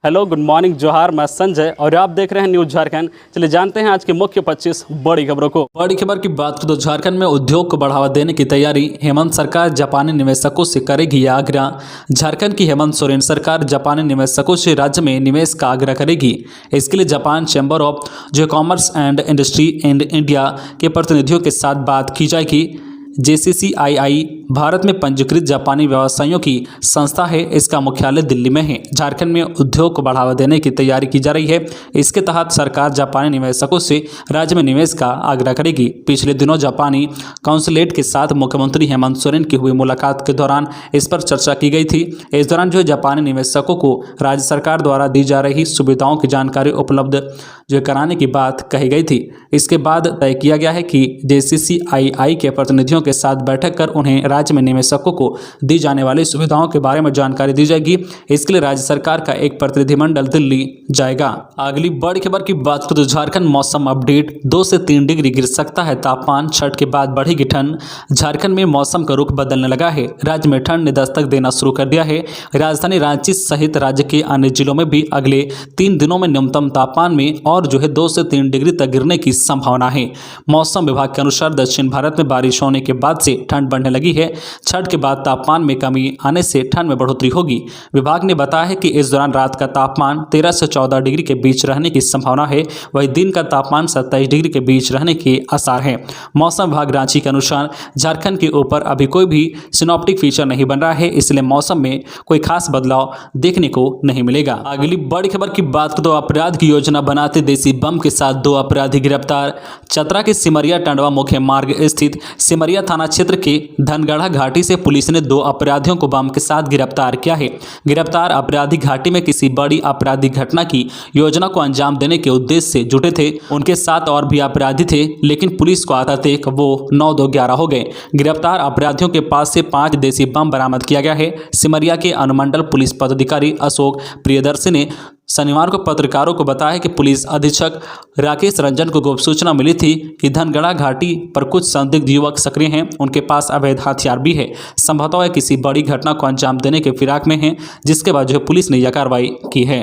Hello, good morning, जोहार। मैं संजय और आप देख रहे हैं न्यूज़ झारखंड। चलिए जानते हैं आज की मुख्य 25 बड़ी खबरों को। बड़ी खबर की बात करें तो झारखंड में उद्योग को बढ़ावा देने की तैयारी हेमंत सरकार जापानी निवेशकों से करेगी यह आग्रह। झारखंड की हेमंत सोरेन सरकार जापानी निवेशकों से राज्य में निवेश का आग्रह करेगी। इसके लिए Japan chamber of commerce and industry in India के प्रतिनिधियों के साथ बात की जाएगी। JCCII भारत में पंजीकृत जापानी व्यवसायियों की संस्था है। इसका मुख्यालय दिल्ली में है। झारखंड में उद्योग को बढ़ावा देने की तैयारी की जा रही है। इसके तहत सरकार जापानी निवेशकों से राज्य में निवेश का आग्रह करेगी। पिछले दिनों जापानी काउंसलेट के साथ मुख्यमंत्री हेमंत सोरेन की हुई मुलाकात के दौरान इस पर चर्चा की गई थी। इस दौरान जापानी निवेशकों को राज्य सरकार द्वारा दी जा रही सुविधाओं की जानकारी उपलब्ध कराने की बात कही गई थी। इसके बाद तय किया गया है कि JCCII के प्रतिनिधियों के साथ बैठक कर उन्हें राज्य में निवेशकों को दी जाने वाली सुविधाओं के बारे में जानकारी दी जाएगी। इसके लिए राज्य सरकार का एक प्रतिनिधिमंडल दिल्ली जाएगा। अगली बड़ी खबर की बात करें तो झारखंड मौसम अपडेट। 2 से 3 डिग्री गिर सकता है तापमान। छठ के बाद बढ़ेगी ठंड। झारखंड में मौसम का रुख बदलने लगा है। राज्य में ठंड ने दस्तक देना शुरू कर दिया है। राजधानी रांची सहित राज्य के अन्य जिलों में भी अगले 3 दिनों में न्यूनतम तापमान में और 2 से 3 डिग्री तक गिरने की संभावना है। मौसम विभाग के अनुसार दक्षिण भारत में बारिश होने के बाद से ठंड बढ़ने लगी है। छठ के बाद तापमान में कमी आने से ठंड में बढ़ोतरी होगी। विभाग ने बताया है कि इस दौरान रात का तापमान 13 से 14 डिग्री के बीच रहने की संभावना है। वहीं दिन का तापमान 27 डिग्री के बीच रहने के आसार हैं। मौसम विभाग रांची के अनुसार झारखंड के ऊपर अभी कोई भी सिनॉप्टिक फीचर नहीं बन रहा है, इसलिए मौसम में कोई खास बदलाव देखने को नहीं मिलेगा। अगली बड़ी खबर की बात करें तो अपराध की योजना बनाते देसी बम के साथ 2 अपराधी गिरफ्तार। चतरा के सिमरिया टंडवा मुख्य मार्ग स्थित सिमरिया थाना क्षेत्र के धनगढ़ा घाटी से पुलिस ने 2 अपराधियों को बम के साथ गिरफ्तार किया है। गिरफ्तार अपराधी घाटी में किसी बड़ी आपराधिक घटना की योजना को अंजाम देने के उद्देश्य से जुटे थे। उनके साथ और भी अपराधी थे, लेकिन पुलिस को आता देख वो 9-2-11 हो गए। गिरफ्तार अपराधियों के पास से 5 देसी बम बरामद किया गया है। सिमरिया के अनुमंडल पुलिस पदाधिकारी अशोक प्रियदर्शी ने शनिवार को पत्रकारों को बताया कि पुलिस अधीक्षक राकेश रंजन को गुप्त सूचना मिली थी कि धनगढ़ा घाटी पर कुछ संदिग्ध युवक सक्रिय हैं। उनके पास अवैध हथियार भी है। संभवतः किसी बड़ी घटना को अंजाम देने के फिराक में हैं, जिसके बाद पुलिस ने यह कार्रवाई की है।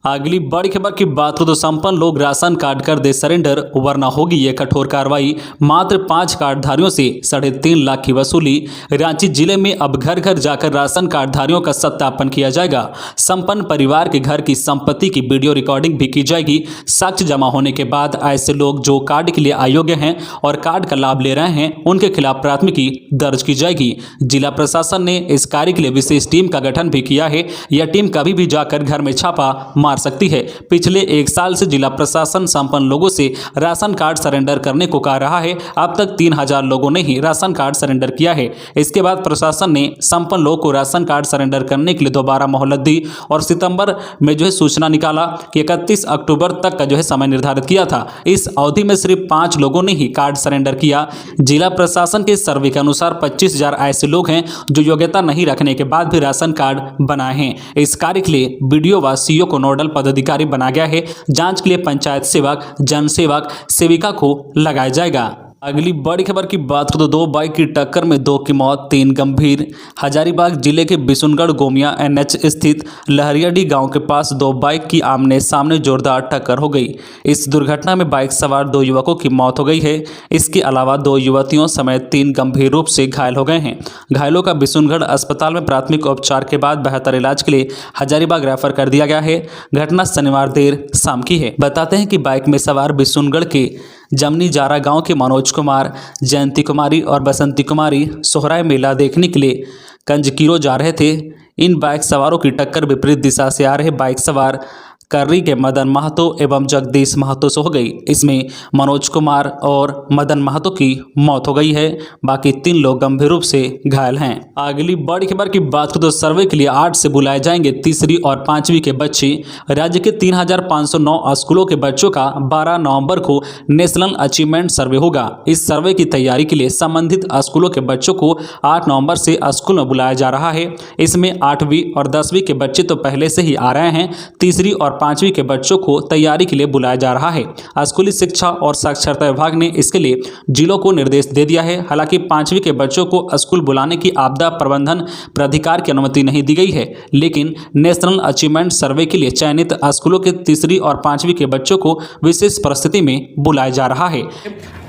अगली बड़ी खबर की बात करें तो संपन्न लोग राशन कार्ड कर दे सरेंडर, वरना होगी ये कठोर कार्रवाई। मात्र 5 कार्डधारियों से 3.5 लाख की वसूली। रांची जिले में अब घर घर जाकर राशन कार्डधारियों का सत्यापन किया जाएगा। संपन्न परिवार के घर की संपत्ति की वीडियो रिकॉर्डिंग भी की जाएगी। साक्ष्य जमा होने के बाद ऐसे लोग जो कार्ड के लिए अयोग्य हैं और कार्ड का लाभ ले रहे हैं, उनके खिलाफ प्राथमिकी दर्ज की जाएगी। जिला प्रशासन ने इस कार्य के लिए विशेष टीम का गठन भी किया है। यह टीम कभी भी जाकर घर में छापा मार सकती है। पिछले 1 साल से जिला प्रशासन संपन्न लोगों से राशन कार्ड सरेंडर करने को कह रहा है। अब तक 3000 लोगों ने ही राशन कार्ड सरेंडर किया है। इसके बाद प्रशासन ने संपन्न लोगों को राशन कार्ड सरेंडर करने के लिए दोबारा मोहलत दी और सितंबर में सूचना निकाला कि 31 अक्टूबर तक का समय निर्धारित किया था। इस अवधि में सिर्फ 5 लोगों ने ही कार्ड सरेंडर किया। जिला प्रशासन के सर्वे के अनुसार 25,000 ऐसे लोग हैं जो योग्यता नहीं रखने के बाद भी राशन कार्ड बनाए हैं। इस कार्य के लिए BDO व CO को नोडल पदाधिकारी बना गया है। जांच के लिए पंचायत सेवक, जन सेवक, सेविका को लगाया जाएगा। अगली बड़ी खबर की बात करें तो 2 बाइक की टक्कर में 2 की मौत, 3 गंभीर। हजारीबाग जिले के बिशुनगढ़ गोमिया NH स्थित लहरियाडी गांव के पास 2 बाइक की आमने सामने जोरदार टक्कर हो गई। इस दुर्घटना में बाइक सवार 2 युवकों की मौत हो गई है। इसके अलावा 2 युवतियों समेत 3 गंभीर रूप से घायल हो गए हैं। घायलों का बिशुनगढ़ अस्पताल में प्राथमिक उपचार के बाद बेहतर इलाज के लिए हजारीबाग रेफर कर दिया गया है। घटना शनिवार देर शाम की है। बताते हैं कि बाइक में सवार बिशुनगढ़ के जमनी जारा गांव के मनोज कुमार, जयंती कुमारी और बसंती कुमारी सोहराय मेला देखने के लिए कंजकीरो जा रहे थे। इन बाइक सवारों की टक्कर विपरीत दिशा से आ रहे बाइक सवार कर्री के मदन महतो एवं जगदीश महतो से हो गई। इसमें मनोज कुमार और मदन महतो की मौत हो गई है। बाकी 3 लोग गंभीर रूप से घायल हैं। अगली बड़ी खबर की बात करें तो सर्वे के लिए 8 से बुलाए जाएंगे 3री और 5वीं के बच्चे। राज्य के 3509 स्कूलों के बच्चों का 12 नवंबर को नेशनल अचीवमेंट सर्वे होगा। इस सर्वे की तैयारी के लिए संबंधित स्कूलों के बच्चों को 8 नवंबर से स्कूल में बुलाया जा रहा है। इसमें 8वीं और 10वीं के बच्चे तो पहले से ही आ रहे हैं। 3री और 5वीं के बच्चों को तैयारी के लिए बुलाया जा रहा है। स्कूली शिक्षा और साक्षरता विभाग ने इसके लिए जिलों को निर्देश दे दिया है। हालांकि 5वीं के बच्चों को स्कूल बुलाने की आपदा प्रबंधन प्राधिकार की अनुमति नहीं दी गई है, लेकिन नेशनल अचीवमेंट सर्वे के लिए चयनित स्कूलों के 3री और 5वीं के बच्चों को विशेष परिस्थिति में बुलाया जा रहा है।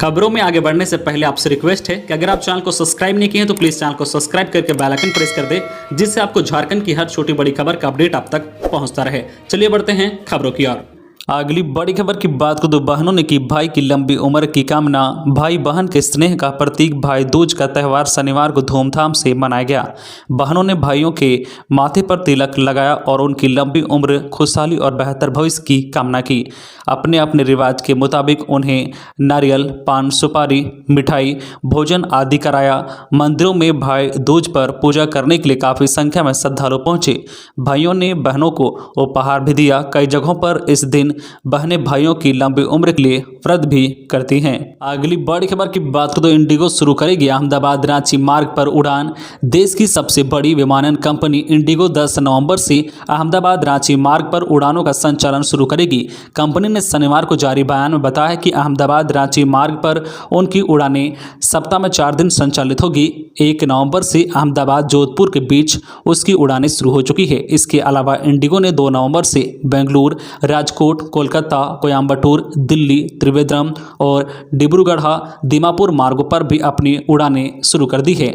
खबरों में आगे बढ़ने से पहले आपसे रिक्वेस्ट है कि अगर आप चैनल को सब्सक्राइब नहीं किए हैं तो प्लीज़ चैनल को सब्सक्राइब करके बेल आइकन प्रेस कर दे, जिससे आपको झारखंड की हर छोटी बड़ी खबर का अपडेट आप तक पहुंचता रहे। चलिए बढ़ते हैं खबरों की ओर। अगली बड़ी खबर की बात को तो बहनों ने की भाई की लंबी उम्र की कामना। भाई बहन के स्नेह का प्रतीक भाई दूज का त्यौहार शनिवार को धूमधाम से मनाया गया। बहनों ने भाइयों के माथे पर तिलक लगाया और उनकी लंबी उम्र, खुशहाली और बेहतर भविष्य की कामना की। अपने अपने रिवाज के मुताबिक उन्हें नारियल, पान, सुपारी, मिठाई, भोजन आदि कराया। मंदिरों में भाई दूज पर पूजा करने के लिए काफ़ी संख्या में श्रद्धालु पहुंचे। भाइयों ने बहनों को उपहार भी दिया। कई जगहों पर इस दिन बहनें भाइयों की लंबी उम्र के लिए व्रत भी करती हैं। अगली बड़ी खबर की बात करें तो इंडिगो शुरू करेगी अहमदाबाद रांची मार्ग पर उड़ान। देश की सबसे बड़ी विमानन कंपनी इंडिगो 10 नवंबर से अहमदाबाद रांची मार्ग पर उड़ानों का संचालन शुरू करेगी। कंपनी ने शनिवार को जारी बयान में बताया कि अहमदाबाद रांची मार्ग पर उनकी उड़ानें सप्ताह में 4 दिन संचालित होगी। 1 नवंबर से अहमदाबाद जोधपुर के बीच उसकी उड़ानें शुरू हो चुकी है। इसके अलावा इंडिगो ने 2 नवंबर से बेंगलुरु, राजकोट, कोलकाता, कोयम्बटूर, दिल्ली, त्रिवेंद्रम और डिब्रूगढ़ दीमापुर मार्गों पर भी अपनी उड़ानें शुरू कर दी है।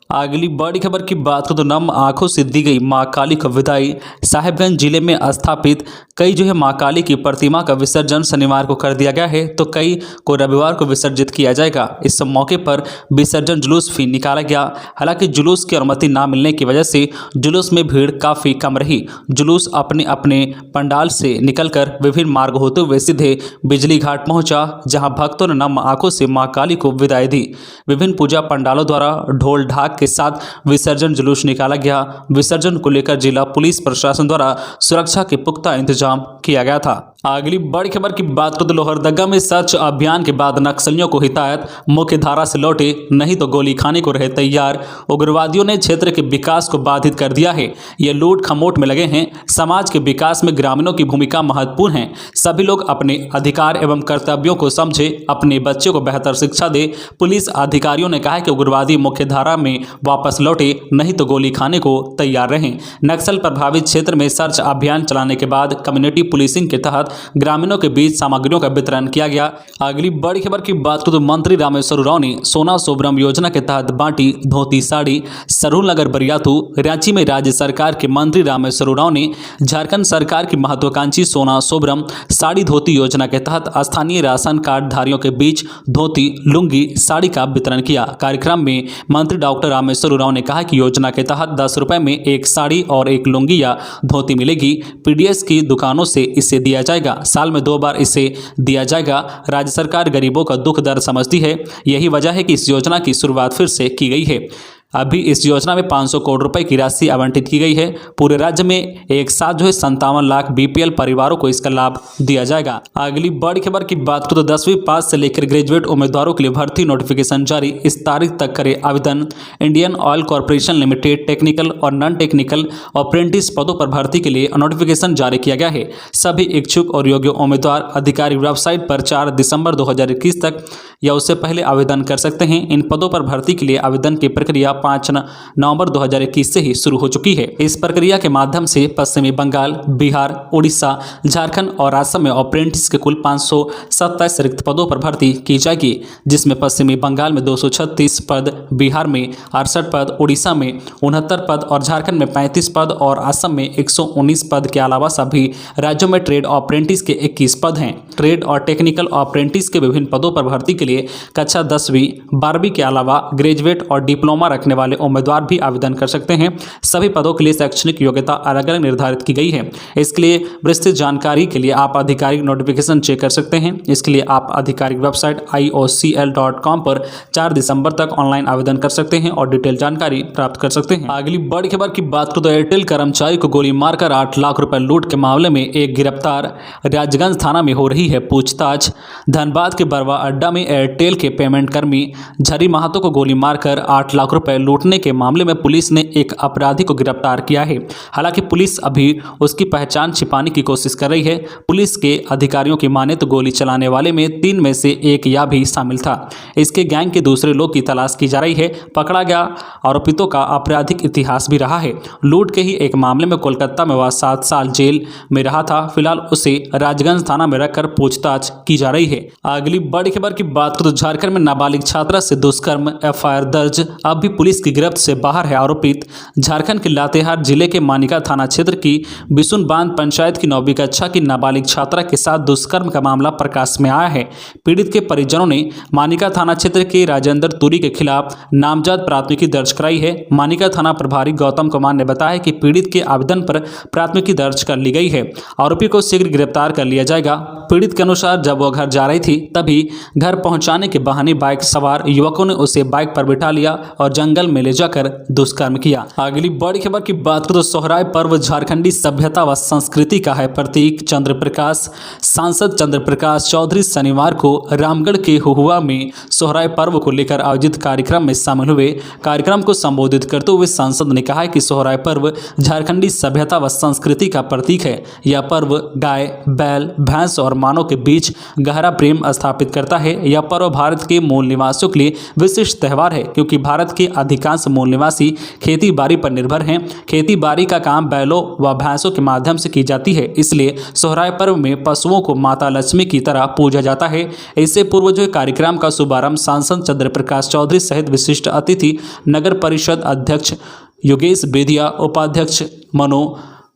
अगली बड़ी खबर की बात करें तो नम आंखों से दी गई मां काली को विदाई। साहिबगंज जिले में स्थापित कई जो है मां काली की प्रतिमा का विसर्जन शनिवार को कर दिया गया है, तो कई को रविवार को विसर्जित किया जाएगा। इस मौके पर विसर्जन जुलूस भी निकाला गया। हालांकि जुलूस की अनुमति ना मिलने की वजह से जुलूस में भीड़ काफ़ी कम रही। जुलूस अपने अपने पंडाल से निकलकर विभिन्न मार्ग होते हुए सीधे बिजली घाट पहुंचा, जहां भक्तों ने नम आंखों से मां काली को विदाई दी। विभिन्न पूजा पंडालों द्वारा ढोल ढाक के साथ विसर्जन जुलूस निकाला गया। विसर्जन को लेकर जिला पुलिस प्रशासन द्वारा सुरक्षा के पुख्ता इंतजाम किया गया था। अगली बड़ी खबर की बात करें तो लोहरदगा में सर्च अभियान के बाद नक्सलियों को हिदायत, मुख्य धारा से लौटे नहीं तो गोली खाने को रहे तैयार। उग्रवादियों ने क्षेत्र के विकास को बाधित कर दिया है। ये लूट खमोट में लगे हैं। समाज के विकास में ग्रामीणों की भूमिका महत्वपूर्ण है। सभी लोग अपने अधिकार एवं कर्तव्यों को समझे, अपने बच्चों को बेहतर शिक्षा दे। पुलिस अधिकारियों ने कहा है कि उग्रवादी मुख्य धारा में वापस लौटे नहीं तो गोली खाने को तैयार रहें। नक्सल प्रभावित क्षेत्र में सर्च अभियान चलाने के बाद कम्युनिटी पुलिसिंग के तहत ग्रामीणों के बीच सामग्रियों का वितरण किया गया। अगली बड़ी खबर की बात करें तो मंत्री रामेश्वर उरांव ने सोना सोबरम योजना के तहत बांटी धोती साड़ी। सरूल नगर बरियातू रांची में राज्य सरकार के मंत्री रामेश्वर उरांव ने झारखंड सरकार की महत्वाकांक्षी सोना सोबरम साड़ी धोती योजना के तहत स्थानीय राशन कार्ड धारियों के बीच धोती, लुंगी, साड़ी का वितरण किया। कार्यक्रम में मंत्री डॉक्टर रामेश्वर उरांव ने कहा कि योजना के तहत 10 रुपए में एक साड़ी और एक लुंगी या धोती मिलेगी। पीडीएस की दुकानों से इसे दिया जाएगा। साल में 2 बार इसे दिया जाएगा। राज्य सरकार गरीबों का दुख दर्द समझती है। यही वजह है कि इस योजना की शुरुआत फिर से की गई है। अभी इस योजना में 500 करोड़ रुपए की राशि आवंटित की गई है। पूरे राज्य में एक साथ जो है 57 लाख बीपीएल परिवारों को इसका लाभ दिया जाएगा। अगली बड़ी खबर की बात करें तो 10वीं पास से लेकर ग्रेजुएट उम्मीदवारों के लिए भर्ती नोटिफिकेशन जारी। इस तारीख तक करे आवेदन। Indian oil corporation limited technical और नॉन टेक्निकल अप्रेंटिस पदों पर भर्ती के लिए नोटिफिकेशन जारी किया गया है। सभी इच्छुक और योग्य उम्मीदवार आधिकारिक वेबसाइट पर 4 दिसंबर 2021 तक या उससे पहले आवेदन कर सकते हैं। इन पदों पर भर्ती के लिए आवेदन की प्रक्रिया 5 नवंबर 2021 से ही शुरू हो चुकी है। इस प्रक्रिया के माध्यम से पश्चिमी बंगाल, बिहार, उड़ीसा, झारखंड और असम में अप्रेंटिस के कुल 527 रिक्त पदों पर भर्ती की जाएगी, जिसमें पश्चिमी बंगाल में 236 पद, बिहार में 68 पद, उड़ीसा में 69 पद और झारखंड में 35 पद और असम में 119 पद के अलावा सभी राज्यों में ट्रेड अप्रेंटिस के 21 पद हैं। ट्रेड और टेक्निकल अप्रेंटिस के विभिन्न पदों पर भर्ती के लिए कक्षा 10वीं 12वीं के अलावा ग्रेजुएट और डिप्लोमा रखने वाले उम्मीदवार भी आवेदन कर सकते हैं। सभी पदों के लिए शैक्षणिक योग्यता अलग अलग निर्धारित की गई है। इसके लिए विस्तृत जानकारी के लिए आप आधिकारिक नोटिफिकेशन चेक कर सकते हैं। इसके लिए आप आधिकारिक वेबसाइट iocl.com पर 4 दिसंबर तक ऑनलाइन आवेदन कर सकते हैं और डिटेल जानकारी प्राप्त कर सकते हैं। अगली बड़ी खबर की बात करें तो एयरटेल कर्मचारी को गोली मारकर 8 लाख रुपए लूट के मामले में एक गिरफ्तार। राजगंज थाना में हो रही है पूछताछ। धनबाद के बरवा अड्डा में एयरटेल के पेमेंट कर्मी झरी महतो को गोली मारकर 8 लाख रुपए लूटने के मामले में पुलिस ने एक अपराधी को गिरफ्तार किया है। हालांकि पुलिस अभी उसकी पहचान छिपाने की कोशिश कर रही है। पुलिस के अधिकारियों की माने तो गोली चलाने वाले में 3 में से एक या भी शामिल था। इसके गैंग के दूसरे लोग की तलाश की जा रही है। पकड़ा गया आरोपितों का आपराधिक इतिहास भी रहा है। लूट के ही एक मामले में कोलकाता में वह 7 साल जेल में रहा था। फिलहाल उसे राजगंज थाना में रखकर पूछताछ की जा रही है। अगली बड़ी खबर की बात करें तो झारखंड में नाबालिग छात्रा से दुष्कर्म एफआईआर दर्ज। अब भी पुलिस की गिरफ्त से बाहर है आरोपित। झारखंड के लातेहार जिले के मानिका थाना क्षेत्र की बिसुन बांध पंचायत की 9वीं कक्षा की नाबालिग छात्रा के साथ दुष्कर्म का मामला प्रकाश में आया है। पीड़ित के परिजनों ने मानिका थाना क्षेत्र के राजेंद्र तुरी के खिलाफ नामजद प्राथमिकी दर्ज कराई है। मानिका थाना प्रभारी गौतम कुमार ने बताया कि पीड़ित के आवेदन पर प्राथमिकी दर्ज कर ली गई है। आरोपी को शीघ्र गिरफ्तार कर लिया जाएगा। पीड़ित के अनुसार जब वह घर जा रही थी तभी घर पहुंचाने के बहाने बाइक सवार युवकों ने उसे बाइक पर बिठा लिया और जंगल में ले जाकर दुष्कर्म किया। अगली बड़ी खबर की बात करें तो सोहराय पर्व झारखंडी सभ्यता व संस्कृति का है प्रतीक। चंद्र प्रकाश सांसद चंद्र प्रकाश चौधरी शनिवार को रामगढ़ के हुआ में सोहराय पर्व को लेकर आयोजित कार्यक्रम में शामिल हुए। कार्यक्रम को संबोधित करते हुए सांसद ने कहा कि सोहराय पर्व झारखंडी सभ्यता व संस्कृति का प्रतीक है। यह पर्व गाय, बैल, भैंस और मानव के बीच गहरा प्रेम स्थापित करता है। यह पर्व भारत के मूल निवासियों के लिए विशिष्ट त्यौहार है, क्योंकि भारत के अधिकांश मूल निवासी खेती बाड़ी पर निर्भर हैं। खेती बाड़ी का काम बैलों व भैंसों के माध्यम से की जाती है। इसलिए सोहराय पर्व में पशुओं को माता लक्ष्मी की तरह पूजा जाता है। इससे पूर्व जो कार्यक्रम का शुभारंभ सांसद चंद्र प्रकाश चौधरी सहित विशिष्ट अतिथि नगर परिषद अध्यक्ष योगेश बेदिया, उपाध्यक्ष मनो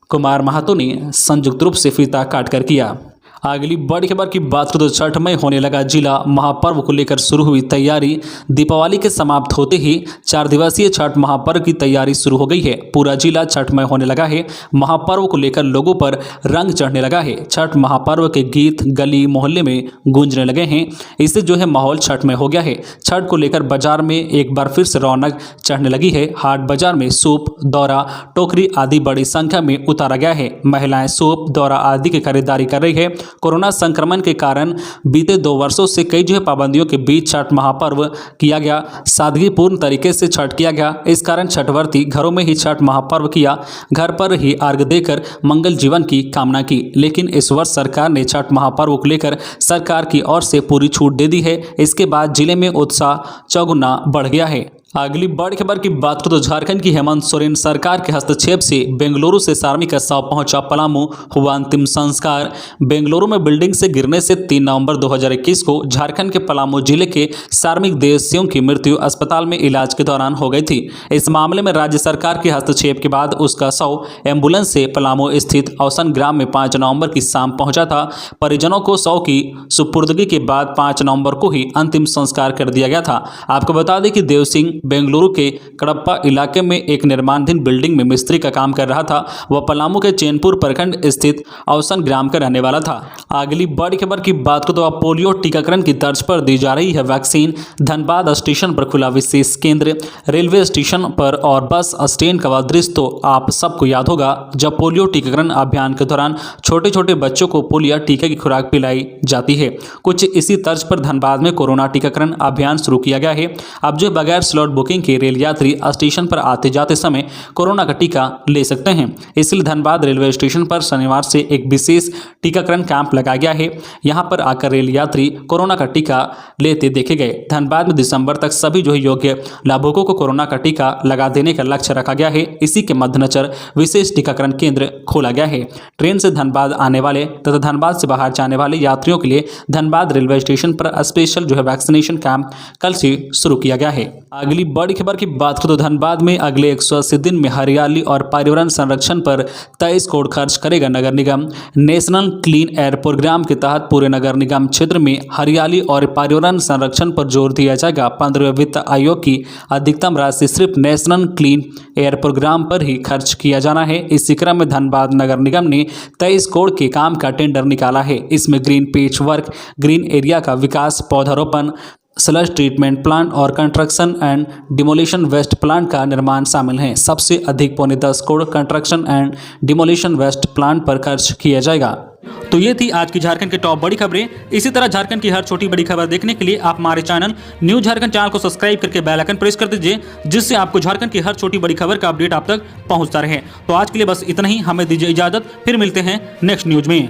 कुमार महतो ने संयुक्त रूप से फीता काटकर किया। अगली बड़ी खबर की बात करें तो छठ में होने लगा जिला महापर्व को लेकर शुरू हुई तैयारी। दीपावली के समाप्त होते ही 4 दिवसीय छठ महापर्व की तैयारी शुरू हो गई है। पूरा जिला छठ में होने लगा है। महापर्व को लेकर लोगों पर रंग चढ़ने लगा है। छठ महापर्व के गीत गली मोहल्ले में गूंजने लगे हैं। इससे जो है माहौल छठ में हो गया है। छठ को लेकर बाजार में एक बार फिर से रौनक चढ़ने लगी है। हाट बाजार में सूप, दौरा, टोकरी आदि बड़ी संख्या में उतारा गया है। महिलाएं सूप, दौरा आदि की खरीदारी कर रही है। कोरोना संक्रमण के कारण बीते 2 वर्षों से कई जो है पाबंदियों के बीच छठ महापर्व किया गया। सादगीपूर्ण तरीके से छठ किया गया। इस कारण छठवर्ती घरों में ही छठ महापर्व किया, घर पर ही अर्घ्य देकर मंगल जीवन की कामना की। लेकिन इस वर्ष सरकार ने छठ महापर्व को लेकर सरकार की ओर से पूरी छूट दे दी है। इसके बाद जिले में उत्साह चौगुना बढ़ गया है। अगली बड़ी खबर की बात करें तो झारखंड की हेमंत सोरेन सरकार के हस्तक्षेप से बेंगलुरु से सार्मी का शव पहुंचा पलामू, हुआ अंतिम संस्कार। बेंगलुरु में बिल्डिंग से गिरने से 3 नवंबर 2021 को झारखंड के पलामू जिले के सार्मिक देशियों की मृत्यु अस्पताल में इलाज के दौरान हो गई थी। इस मामले में राज्य सरकार के हस्तक्षेप के बाद उसका शव एम्बुलेंस से पलामू स्थित अवसन ग्राम में 5 नवंबर की शाम पहुंचा था। परिजनों को शव की सुपुर्दगी के बाद 5 नवंबर को ही अंतिम संस्कार कर दिया गया था। आपको बता दें कि देव सिंह बेंगलुरु के कडप्पा इलाके में एक निर्माणाधीन बिल्डिंग में मिस्त्री का काम कर रहा था। वह पलामू के चैनपुर प्रखंड स्थित अवसन ग्राम का रहने वाला था। अगली बड़ी खबर की बात करें तो अब पोलियो टीकाकरण की तर्ज पर दी जा रही है वैक्सीन। धनबाद स्टेशन पर खुला विशेष केंद्र। रेलवे स्टेशन पर और बस स्टैंड का दृश्य तो आप सबको याद होगा, जब पोलियो टीकाकरण अभियान के दौरान छोटे छोटे बच्चों को पोलियो टीके की खुराक पिलाई जाती है। कुछ इसी तर्ज पर धनबाद में कोरोना टीकाकरण अभियान शुरू किया गया है। अब जो बगैर स्लॉट बुकिंग के रेल यात्री स्टेशन पर आते जाते समय कोरोना का टीका ले सकते हैं। इसलिए धनबाद रेलवे स्टेशन पर शनिवार से एक विशेष टीकाकरण कैंप लगाया गया है। यहां पर आकर रेल यात्री कोरोना का टीका लेते देखे गए। धनबाद में दिसंबर तक सभी जो योग्य लाभुकों को कोरोना का टीका लगा देने का लक्ष्य रखा गया है। इसी के मद्देनजर विशेष टीकाकरण केंद्र खोला गया है। ट्रेन से धनबाद आने वाले तथा धनबाद से बाहर जाने वाले यात्रियों के लिए धनबाद रेलवे स्टेशन पर स्पेशल जो है वैक्सीनेशन कैंप कल से शुरू किया गया है। अगली बड़ी खबर की बात करें तो धनबाद में अगले 180 दिन में हरियाली और पर्यावरण संरक्षण पर 23 करोड़ खर्च करेगा नगर निगम। नेशनल क्लीन एयर प्रोग्राम के तहत पूरे नगर निगम क्षेत्र में हरियाली और पर्यावरण संरक्षण पर जोर दिया जाएगा। 15वें वित्त आयोग की अधिकतम राशि सिर्फ नेशनल क्लीन एयर प्रोग्राम पर ही खर्च किया जाना है। इसी क्रम में धनबाद नगर निगम ने 23 करोड़ के काम का टेंडर निकाला है। इसमें ग्रीन पेच वर्क, ग्रीन एरिया का विकास, पौधारोपण, स्लज ट्रीटमेंट प्लांट और construction and demolition waste plant का निर्माण शामिल है। सबसे अधिक 10.25 crore construction and demolition waste plant पर खर्च किया जाएगा। तो ये थी आज की झारखंड की टॉप बड़ी खबरें। इसी तरह झारखंड की हर छोटी बड़ी खबर देखने के लिए आप हमारे चैनल न्यूज झारखंड चैनल को सब्सक्राइब करके बेल आइकन प्रेस कर दीजिए, जिससे आपको झारखंड की हर छोटी बड़ी खबर का अपडेट आप तक पहुंचता रहे। तो आज के लिए बस इतना ही, हमें दीजिए इजाजत, फिर मिलते हैं नेक्स्ट न्यूज में।